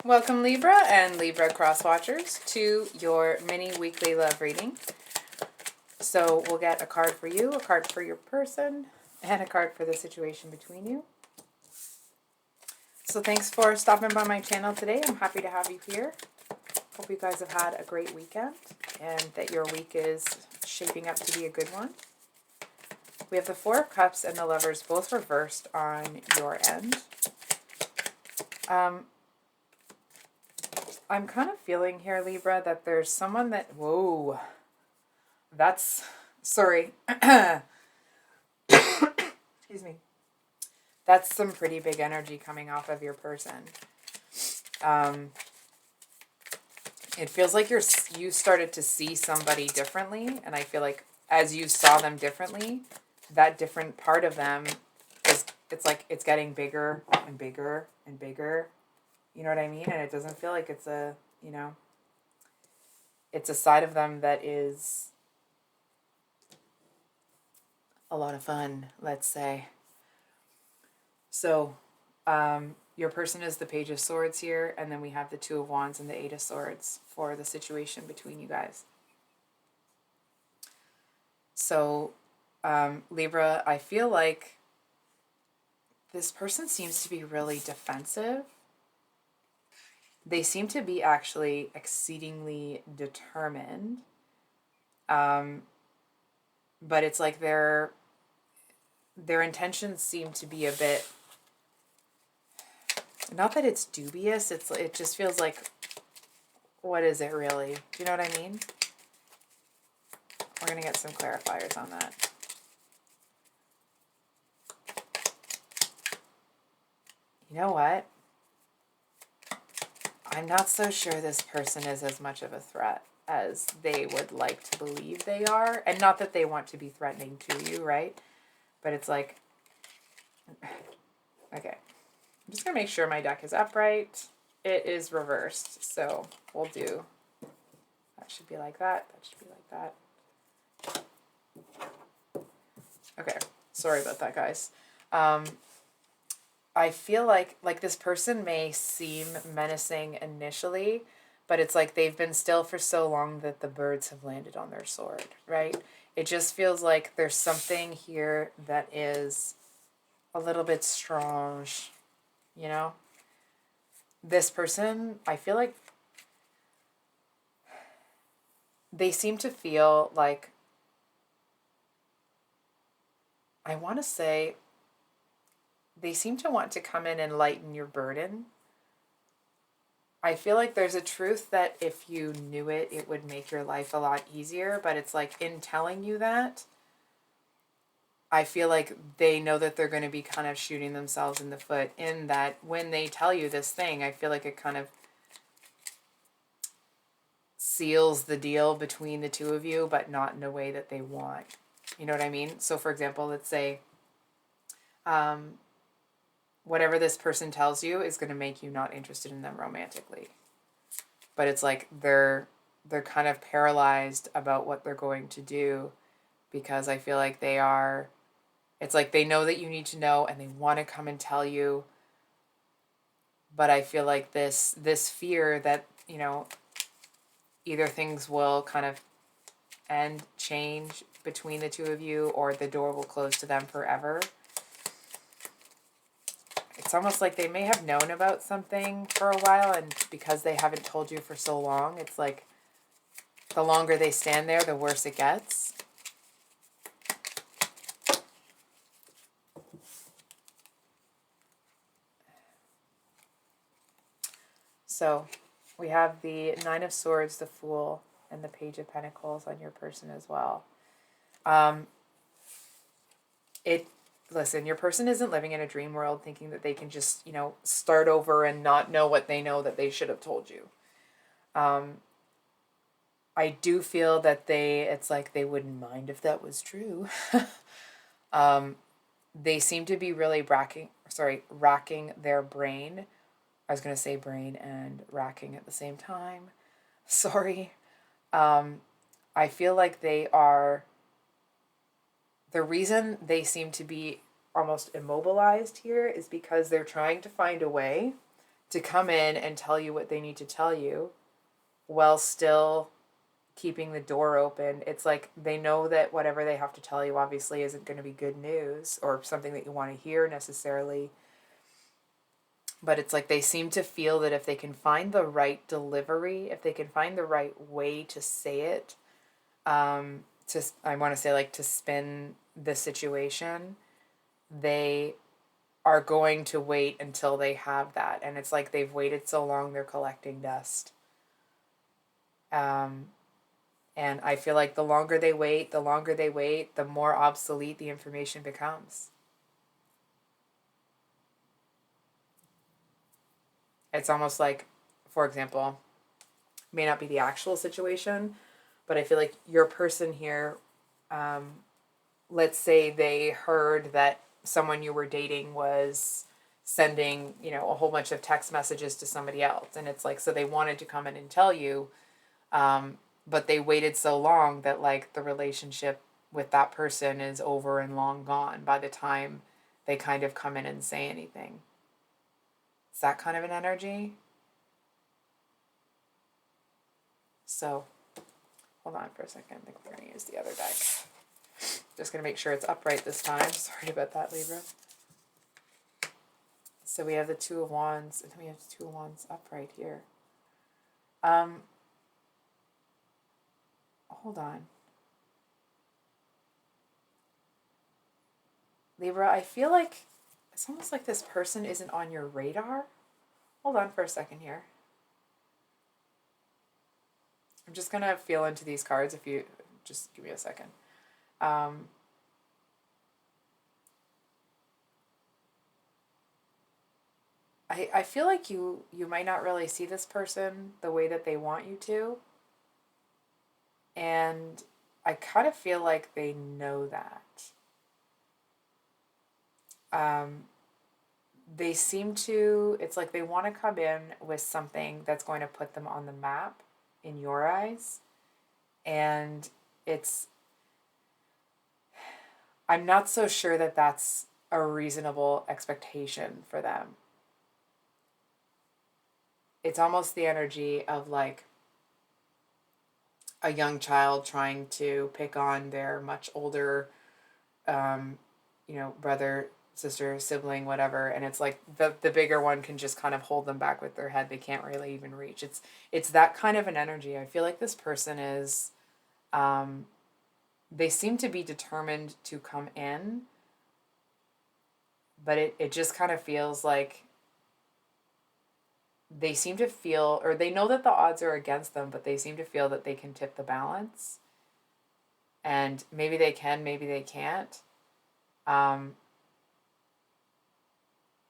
Welcome Libra and Libra cross watchers to your mini weekly love reading. So we'll get a card for you, a card for your person, and a card for the situation between you. So thanks for stopping by my channel today. I'm happy to have you here. Hope you guys have had a great weekend and that your week is shaping up to be a good one. We have the Four of Cups and the Lovers both reversed on your end. I'm kind of feeling here, Libra, that there's someone that... Whoa. That's... Sorry. Excuse me. That's some pretty big energy coming off of your person. It feels like you started to see somebody differently, and I feel like as you saw them differently, that different part of them it's like it's getting bigger and bigger and bigger. You know what I mean? And it doesn't feel like it's a, it's a side of them that is a lot of fun, let's say. So, your person is the Page of Swords here, and then we have the Two of Wands and the Eight of Swords for the situation between you guys. So, Libra, I feel like this person seems to be really defensive. They seem to be actually exceedingly determined. But it's like their intentions seem to be a bit, not that it's dubious, it just feels like, what is it really? Do you know what I mean? We're going to get some clarifiers on that. You know what? I'm not so sure this person is as much of a threat as they would like to believe they are. And not that they want to be threatening to you, right? But it's like, okay. I'm just going to make sure my deck is upright. It is reversed, so we'll do, that should be like that. That should be like that. Okay, sorry about that, guys. I feel like this person may seem menacing initially, but it's like they've been still for so long that the birds have landed on their sword, right? It just feels like there's something here that is a little bit strong, you know? This person, I feel like they seem to feel like, I want to say, they seem to want to come in and lighten your burden. I feel like there's a truth that if you knew it, it would make your life a lot easier. But it's like in telling you that, I feel like they know that they're going to be kind of shooting themselves in the foot in that when they tell you this thing, I feel like it kind of seals the deal between the two of you, but not in a way that they want. You know what I mean? So for example, let's say, whatever this person tells you is going to make you not interested in them romantically. But it's like they're kind of paralyzed about what they're going to do because I feel like they are, it's like they know that you need to know and they want to come and tell you. But I feel like this fear that, either things will kind of end, change between the two of you, or the door will close to them forever. It's almost like they may have known about something for a while, and because they haven't told you for so long, it's like the longer they stand there, the worse it gets. So we have the Nine of Swords, the Fool, and the Page of Pentacles on your person as well. Listen, your person isn't living in a dream world thinking that they can just, start over and not know what they know that they should have told you. I do feel that it's like they wouldn't mind if that was true. They seem to be really racking their brain. I was going to say brain and racking at the same time. Sorry. I feel like they are... The reason they seem to be almost immobilized here is because they're trying to find a way to come in and tell you what they need to tell you while still keeping the door open. It's like they know that whatever they have to tell you obviously isn't going to be good news or something that you want to hear necessarily. But it's like they seem to feel that if they can find the right delivery, if they can find the right way to say it, I want to say like to spin the situation, they are going to wait until they have that. And it's like they've waited so long, they're collecting dust. And I feel like the longer they wait, the more obsolete the information becomes. It's almost like, for example, may not be the actual situation, but I feel like your person here, let's say they heard that someone you were dating was sending, a whole bunch of text messages to somebody else. And it's like, so they wanted to come in and tell you, but they waited so long that like the relationship with that person is over and long gone by the time they kind of come in and say anything. Is that kind of an energy? So, hold on for a second. I think we're going to use the other deck. Just going to make sure it's upright this time. Sorry about that, Libra. So we have the Two of Wands, and then we have the Two of Wands upright here. Hold on. Libra, I feel like it's almost like this person isn't on your radar. Hold on for a second here. I'm just going to feel into these cards if you just give me a second. I feel like you might not really see this person the way that they want you to. And I kind of feel like they know that. They seem to, it's like they want to come in with something that's going to put them on the map in your eyes. And I'm not so sure that that's a reasonable expectation for them. It's almost the energy of like a young child trying to pick on their much older, brother, sister, sibling, whatever, and it's like the bigger one can just kind of hold them back with their head. They can't really even reach. It's that kind of an energy. I feel like this person is, they seem to be determined to come in, but it just kind of feels like they seem to feel, or they know that the odds are against them, but they seem to feel that they can tip the balance. And maybe they can, maybe they can't. I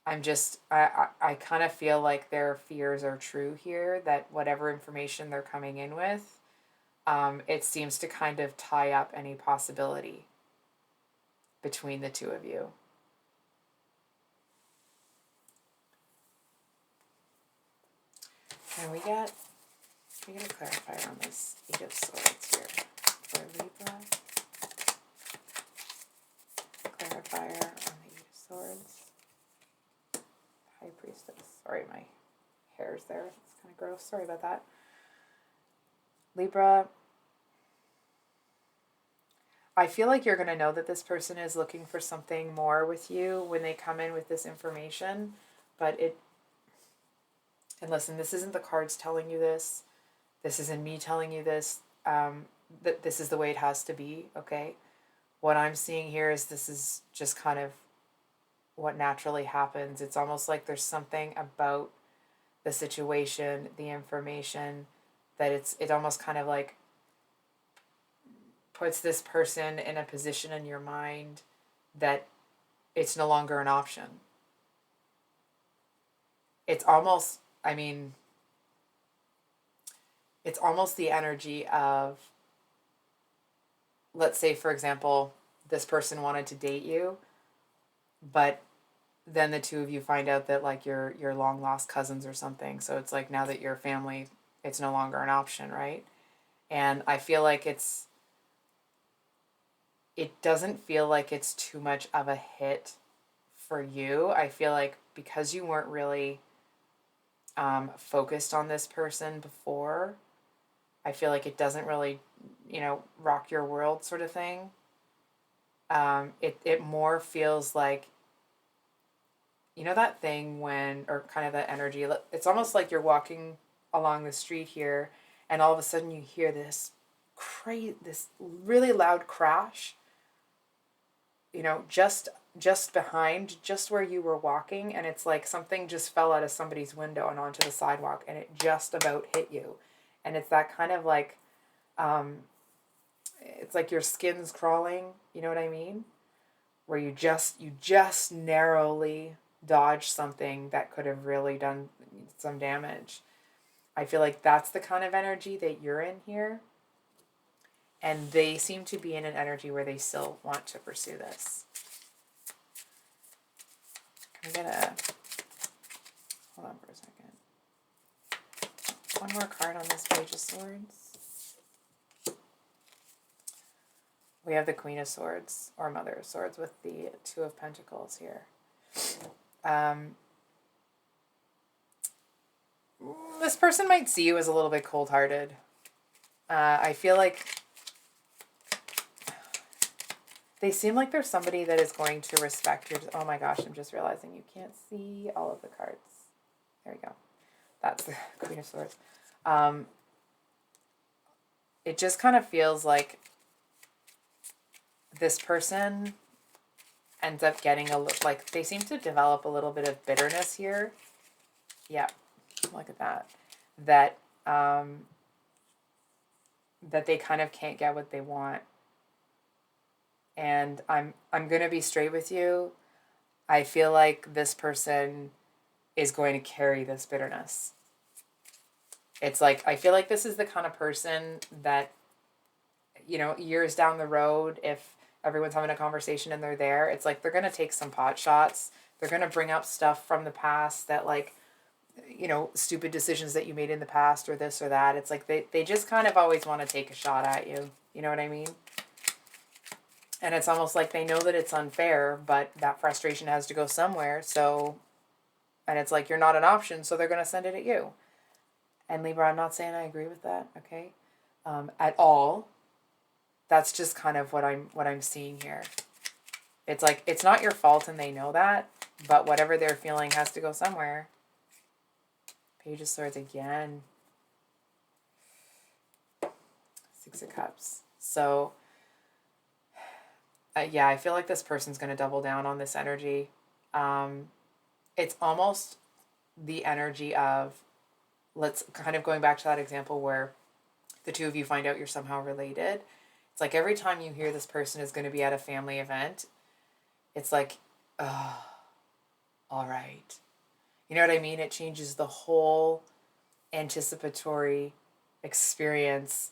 kind of feel like their fears are true here, that whatever information they're coming in with, it seems to kind of tie up any possibility between the two of you. And we get a clarifier on this Eight of Swords here for Libra. Clarifier on the Eight of Swords. High Priestess. Sorry, my hair's there. It's kind of gross. Sorry about that. Libra, I feel like you're going to know that this person is looking for something more with you when they come in with this information, but and listen, this isn't the cards telling you this. This isn't me telling you this. That this is the way it has to be, okay? What I'm seeing here is this is just kind of what naturally happens. It's almost like there's something about the situation, the information, that it almost kind of like puts this person in a position in your mind that it's no longer an option. It's almost, it's almost the energy of, let's say, for example, this person wanted to date you, but then the two of you find out that like you're long lost cousins or something. So it's like now that you're family, it's no longer an option, right? And I feel like it doesn't feel like it's too much of a hit for you. I feel like because you weren't really focused on this person before. I feel like it doesn't really, rock your world sort of thing. It more feels like, that thing when, or kind of that energy, it's almost like you're walking along the street here and all of a sudden you hear this really loud crash, just behind, just where you were walking, and it's like something just fell out of somebody's window and onto the sidewalk and it just about hit you. And it's that kind of like, it's like your skin's crawling, you know what I mean? Where you just narrowly dodge something that could have really done some damage. I feel like that's the kind of energy that you're in here. And they seem to be in an energy where they still want to pursue this. I'm gonna hold on for a second. One more card on this Page of Swords. We have the Queen of Swords, or Mother of Swords, with the Two of Pentacles here. This person might see you as a little bit cold-hearted. I feel like they seem like they're somebody that is going to respect your... Oh my gosh, I'm just realizing you can't see all of the cards. There we go. That's the Queen of Swords. It just kind of feels like this person ends up getting like, they seem to develop a little bit of bitterness here. Yeah, look at that. That they kind of can't get what they want. And I'm going to be straight with you. I feel like this person is going to carry this bitterness. It's like, I feel like this is the kind of person that, years down the road, if everyone's having a conversation and they're there, it's like they're going to take some pot shots. They're going to bring up stuff from the past that, like, stupid decisions that you made in the past or this or that. It's like they just kind of always want to take a shot at you. You know what I mean? And it's almost like they know that it's unfair, but that frustration has to go somewhere. So, and it's like, you're not an option, so they're going to send it at you. And Libra, I'm not saying I agree with that, okay? At all. That's just kind of what I'm seeing here. It's like, it's not your fault and they know that, but whatever they're feeling has to go somewhere. Page of Swords again. Six of Cups. So, yeah, I feel like this person's going to double down on this energy. It's almost the energy of, let's kind of going back to that example where the two of you find out you're somehow related. It's like every time you hear this person is going to be at a family event, it's like, oh, all right. You know what I mean? It changes the whole anticipatory experience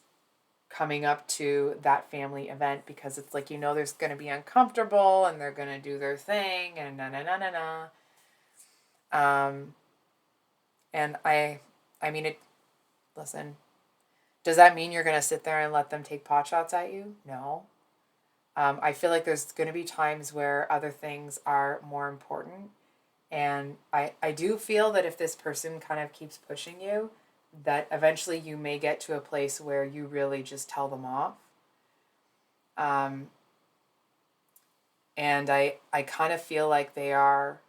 coming up to that family event, because it's like, there's going to be uncomfortable and they're going to do their thing and na. And I mean, listen, does that mean you're going to sit there and let them take pot shots at you? No. I feel like there's going to be times where other things are more important. And I do feel that if this person kind of keeps pushing you, that eventually you may get to a place where you really just tell them off. And I kind of feel like they are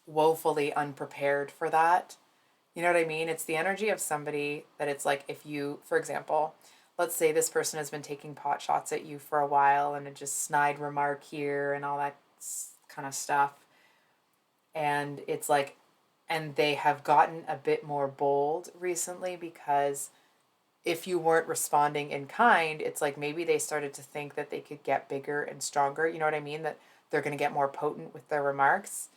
woefully unprepared for that. You know what I mean? It's the energy of somebody that it's like, if you, for example, let's say this person has been taking pot shots at you for a while and a just snide remark here and all that kind of stuff. And it's like, and they have gotten a bit more bold recently, because if you weren't responding in kind, it's like maybe they started to think that they could get bigger and stronger. You know what I mean? That they're going to get more potent with their remarks.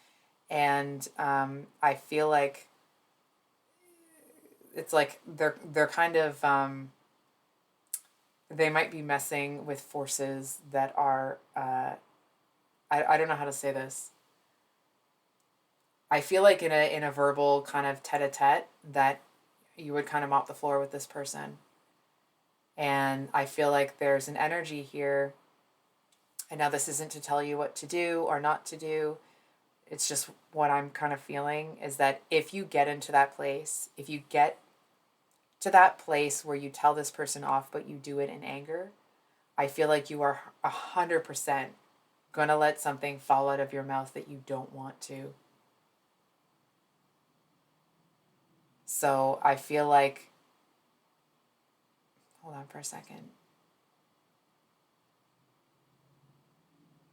And I feel like it's like they're kind of, they might be messing with forces that are, I don't know how to say this. I feel like in a verbal kind of tete-a-tete that you would kind of mop the floor with this person. And I feel like there's an energy here. And now this isn't to tell you what to do or not to do. it's just what I'm kind of feeling is that if you get into that place, if you get to that place where you tell this person off, but you do it in anger, I feel like you are 100% going to let something fall out of your mouth that you don't want to. So I feel like, hold on for a second.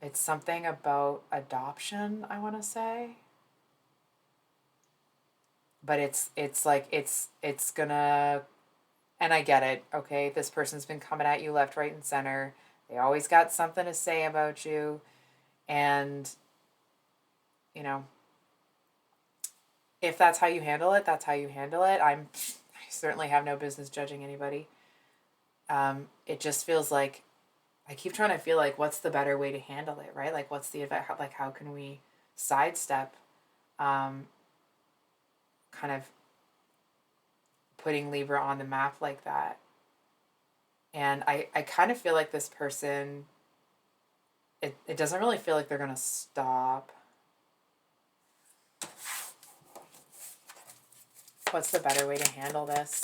It's something about adoption, I want to say. But it's like it's gonna, and I get it, okay? This person's been coming at you left, right, and center. They always got something to say about you. And, you know, if that's how you handle it, that's how you handle it. I certainly have no business judging anybody. It just feels like I keep trying to feel like what's the better way to handle it, right? Like what's the advice? Like how can we sidestep, kind of putting Libra on the map like that? And I kind of feel like this person, it doesn't really feel like they're gonna stop. What's the better way to handle this?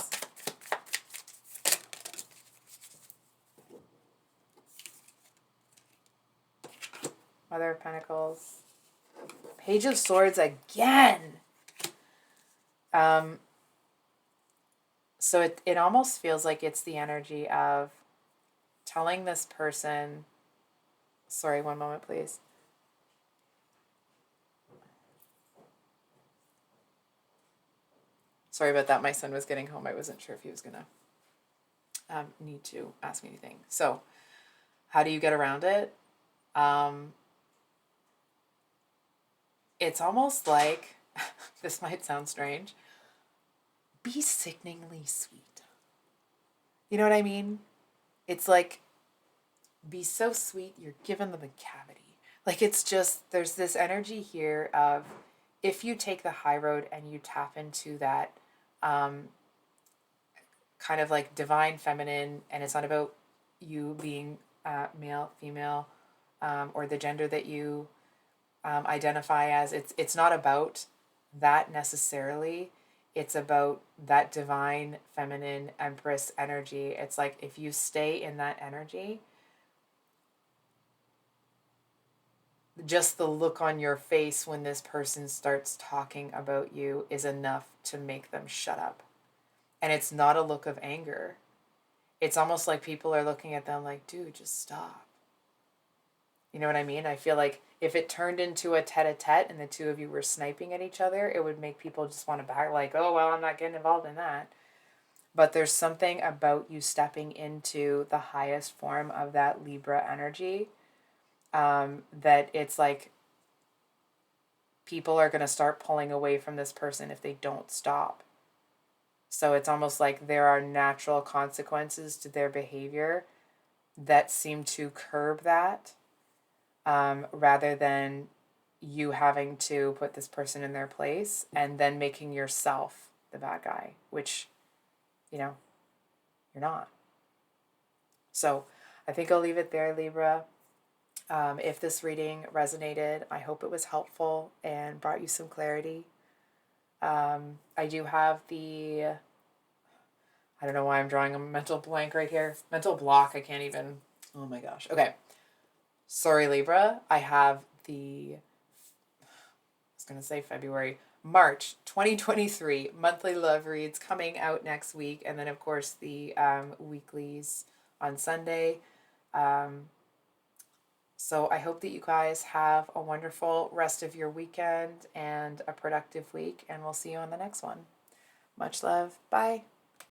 Mother of Pentacles. Page of Swords again. So it almost feels like it's the energy of telling this person, sorry, one moment, please. Sorry about that. My son was getting home. I wasn't sure if he was going to need to ask me anything. So how do you get around it? It's almost like, this might sound strange, be sickeningly sweet. You know what I mean? It's like, be so sweet, you're giving them a cavity. Like, it's just, there's this energy here of, if you take the high road and you tap into that kind of like divine feminine, and it's not about you being male, female, or the gender that you identify as. It's not about that necessarily. It's about that divine feminine empress energy. It's like if you stay in that energy, just the look on your face when this person starts talking about you is enough to make them shut up. And it's not a look of anger. It's almost like people are looking at them like, dude, just stop. You know what I mean? I feel like if it turned into a tete-a-tete and the two of you were sniping at each other, it would make people just want to back, like, oh, well, I'm not getting involved in that. But there's something about you stepping into the highest form of that Libra energy, that it's like people are going to start pulling away from this person if they don't stop. So it's almost like there are natural consequences to their behavior that seem to curb that, rather than you having to put this person in their place and then making yourself the bad guy, which, you know, you're not. So I think I'll leave it there, Libra. If this reading resonated, I hope it was helpful and brought you some clarity. I do have I don't know why I'm drawing a mental blank right here. Mental block, I can't even, oh my gosh. Okay. Sorry, Libra. I have I was going to say March 2023 monthly love reads coming out next week. And then, of course, the weeklies on Sunday. So I hope that you guys have a wonderful rest of your weekend and a productive week. And we'll see you on the next one. Much love. Bye.